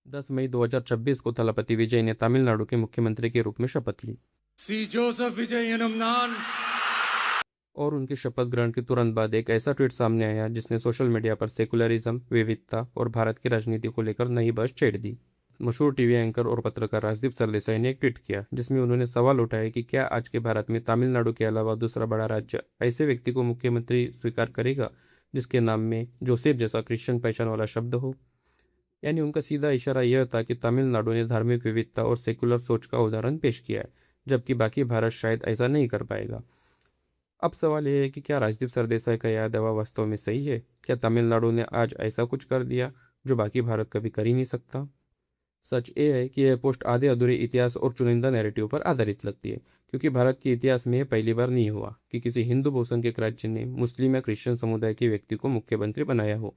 10 मई 2026 को थलपति विजय ने तमिलनाडु के मुख्यमंत्री के रूप में शपथ ली सी जोसेफ विजय एनुम नान और उनके शपथ ग्रहण के तुरंत बाद एक ऐसा ट्वीट सामने आया जिसने सोशल मीडिया पर सेकुलरिज्म, विविधता और भारत की राजनीति को लेकर नई बहस छेड़ दी। मशहूर टीवी एंकर और पत्रकार राजदीप सरदेसाई ने एक ट्वीट किया जिसमें उन्होंने सवाल उठाया कि क्या आज के भारत में तमिलनाडु के अलावा दूसरा बड़ा राज्य ऐसे व्यक्ति को मुख्यमंत्री स्वीकार करेगा जिसके नाम में जोसेफ जैसा क्रिश्चियन पहचान वाला शब्द हो। यानी उनका सीधा इशारा यह था कि तमिलनाडु ने धार्मिक विविधता और सेकुलर सोच का उदाहरण पेश किया है, जबकि बाकी भारत शायद ऐसा नहीं कर पाएगा। अब सवाल यह है कि क्या राजदीप सरदेसाई का यह दावा वास्तव में सही है? क्या तमिलनाडु ने आज ऐसा कुछ कर दिया जो बाकी भारत कभी कर ही नहीं सकता? सच ये है कि यह पोस्ट आधे अधूरे इतिहास और चुनिंदा नैरेटिव पर आधारित लगती है, क्योंकि भारत के इतिहास में यह पहली बार नहीं हुआ कि किसी हिंदू बहुसंख्यक राज्य ने मुस्लिम या क्रिश्चियन समुदाय के व्यक्ति को मुख्यमंत्री बनाया हो।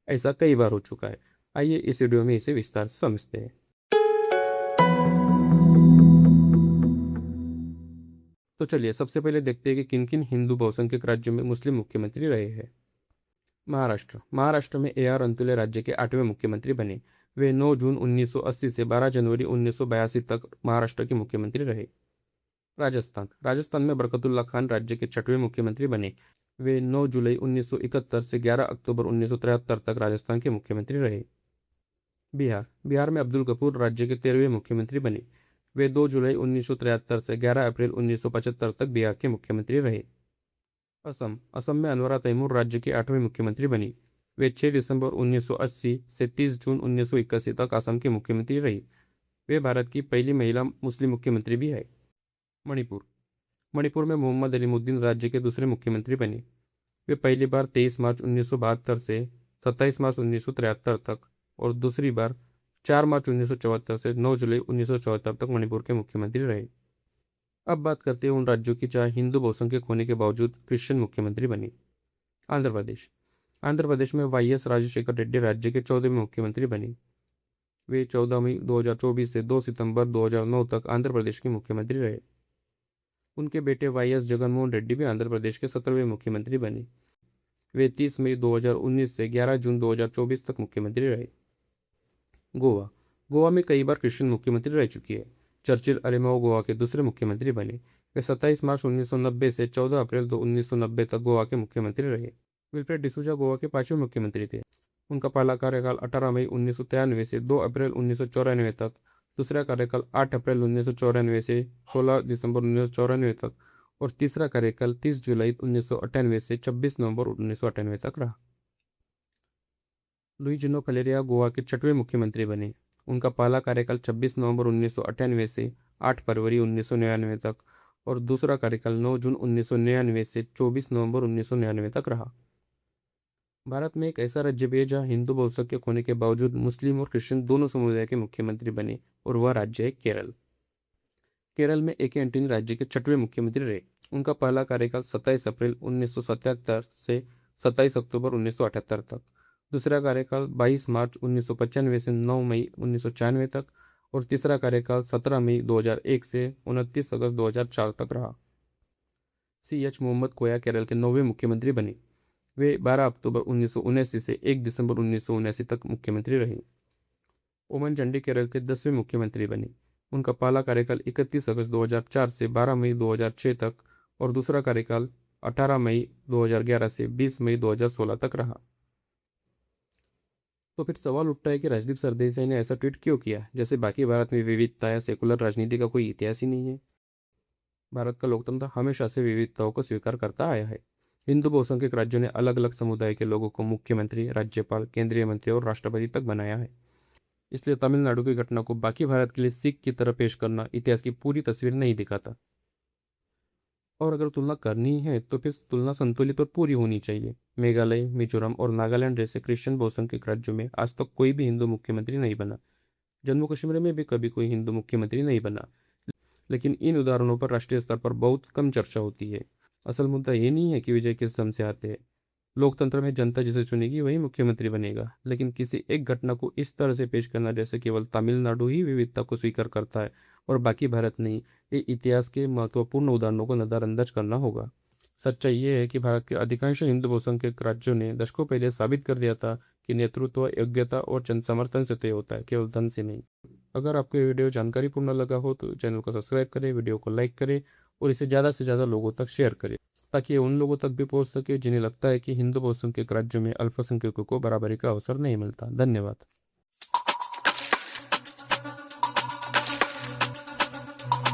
ऐसा कई बार हो चुका है। आइए इस वीडियो में इसे विस्तार से समझते हैं। तो चलिए सबसे पहले देखते हैं कि किन किन हिंदू बहुसंख्यक राज्यों में मुस्लिम मुख्यमंत्री रहे हैं। महाराष्ट्र में AR अंतुले राज्य के 8वें मुख्यमंत्री बने। वे 9 जून 1980 से 12 जनवरी 1982 तक महाराष्ट्र के मुख्यमंत्री रहे। राजस्थान में बरकतुल्ला खान राज्य के 6वें मुख्यमंत्री बने। वे 9 जुलाई 1971 से 11 अक्टूबर 1973 तक राजस्थान के मुख्यमंत्री रहे। बिहार में अब्दुल गफूर राज्य के 13वें मुख्यमंत्री बने। वे 2 जुलाई 1973 से 11 अप्रैल 1975 तक बिहार के मुख्यमंत्री रहे। असम में अनवरा तैमूर राज्य के 8वें मुख्यमंत्री बनी। वे 6 दिसंबर 1980 से 30 जून 1981 तक असम के मुख्यमंत्री रही। वे भारत की पहली महिला मुस्लिम मुख्यमंत्री भी है। मणिपुर में मोहम्मद अलीमुद्दीन राज्य के दूसरे मुख्यमंत्री बने। वे पहली बार 23 मार्च 1972 से 27 मार्च 1973 तक और दूसरी बार 4 मार्च 1974 से 9 जुलाई 1974 तक मणिपुर के मुख्यमंत्री रहे। अब बात करते हैं उन राज्यों की जहां हिंदू बहुसंख्यक होने के बावजूद क्रिश्चियन मुख्यमंत्री बने। आंध्र प्रदेश में YS राजशेखर रेड्डी राज्य के 14वें मुख्यमंत्री बने। वे 14 मई 2024 से 2 सितंबर 2009 तक आंध्र प्रदेश के मुख्यमंत्री रहे। उनके बेटे YS जगनमोहन रेड्डी भी आंध्र प्रदेश के 17वें मुख्यमंत्री बने। वे 30 मई 2019 से 11 जून 2024 तक मुख्यमंत्री रहे। गोवा में कई बार क्रिश्चियन मुख्यमंत्री रह चुकी है। चर्चिल अलेमाओ गोवा के दूसरे मुख्यमंत्री बने। वे 27 मार्च 1990 से 14 अप्रैल 1990 तक गोवा के मुख्यमंत्री रहे। विल्फ्रेड डिसूजा गोवा के 5वें मुख्यमंत्री थे। उनका पहला कार्यकाल 18 मई 1993 से 2 अप्रैल 1994 तक, दूसरा कार्यकाल 8 अप्रैल 1994 से 16 दिसंबर 1994 तक और तीसरा कार्यकाल 30 जुलाई 1998 से 26 नवंबर 1998 तक रहा। लुइजिनो फलेरिया गोवा के 6वें मुख्यमंत्री बने। उनका पहला कार्यकाल 26 नवंबर 1998 से 8 फरवरी 1999 तक और दूसरा कार्यकाल 9 जून 1999 से 24 नवंबर 1999 तक रहा। भारत में एक ऐसा राज्य भी है जहाँ हिंदू बहुसंख्यक होने के बावजूद मुस्लिम और क्रिश्चियन दोनों समुदाय के मुख्यमंत्री बने और वह राज्य है केरल में AK एंटनी राज्य के 6वें मुख्यमंत्री रहे। उनका पहला कार्यकाल 27 अप्रैल 1977 से 27 अक्टूबर 1978 तक, दूसरा कार्यकाल 22 मार्च 1995 से 9 मई 1996 तक और तीसरा कार्यकाल 17 मई 2001 से 29 अगस्त 2004 तक रहा। CH मोहम्मद कोया केरल के 9वें मुख्यमंत्री बने। वे 12 अक्टूबर 1979 से 1 दिसंबर 1979 तक मुख्यमंत्री रहे। ओमन चंडी केरल के 10वें मुख्यमंत्री बने। उनका पहला कार्यकाल 31 अगस्त 2004 से 12 मई 2006 तक और दूसरा कार्यकाल 18 मई 2011 से 20 मई 2016 तक रहा। तो फिर सवाल उठता है कि राजदीप सरदेसाई ने ऐसा ट्वीट क्यों किया, जैसे बाकी भारत में विविधता या सेकुलर राजनीति का कोई इतिहास ही नहीं है। भारत का लोकतंत्र हमेशा से विविधताओं को स्वीकार करता आया है। हिंदू बहुसंख्यक राज्यों ने अलग अलग समुदाय के लोगों को मुख्यमंत्री, राज्यपाल, केंद्रीय मंत्री और राष्ट्रपति तक बनाया है। इसलिए तमिलनाडु की घटना को बाकी भारत के लिए सीख की तरह पेश करना इतिहास की पूरी तस्वीर नहीं दिखाता। और अगर तुलना करनी है तो फिर तुलना संतुलित और पूरी होनी चाहिए। मेघालय, मिजोरम और नागालैंड जैसे क्रिश्चियन बहुसंख्यक राज्यों में आज तक कोई भी हिंदू मुख्यमंत्री नहीं बना। जम्मू कश्मीर में भी कभी कोई हिंदू मुख्यमंत्री नहीं बना। लेकिन इन उदाहरणों पर राष्ट्रीय स्तर पर बहुत कम चर्चा होती है। असल मुद्दा ये नहीं है कि विजय किस दम से आते हैं। लोकतंत्र में जनता जिसे चुनेगी वही मुख्यमंत्री बनेगा, लेकिन किसी एक घटना को इस तरह से पेश करना जैसे केवल तमिलनाडु ही विविधता को स्वीकार करता है और बाकी भारत नहीं, ये इतिहास के महत्वपूर्ण उदाहरणों को नजरअंदाज करना होगा। सच्चाई ये है कि भारत के अधिकांश हिंदू बहुसंख्यक राज्यों ने दशकों पहले साबित कर दिया था कि नेतृत्व योग्यता और जन समर्थन से तय होता है, केवल धन से नहीं। अगर आपको ये वीडियो जानकारीपूर्ण लगा हो तो चैनल को सब्सक्राइब करें, वीडियो को लाइक करें और इसे ज़्यादा से ज़्यादा लोगों तक शेयर करें, ताकि ये उन लोगों तक भी पहुंच सके जिन्हें लगता है कि हिंदू बहुसंख्यक राज्यों में अल्पसंख्यकों को बराबरी का अवसर नहीं मिलता। धन्यवाद।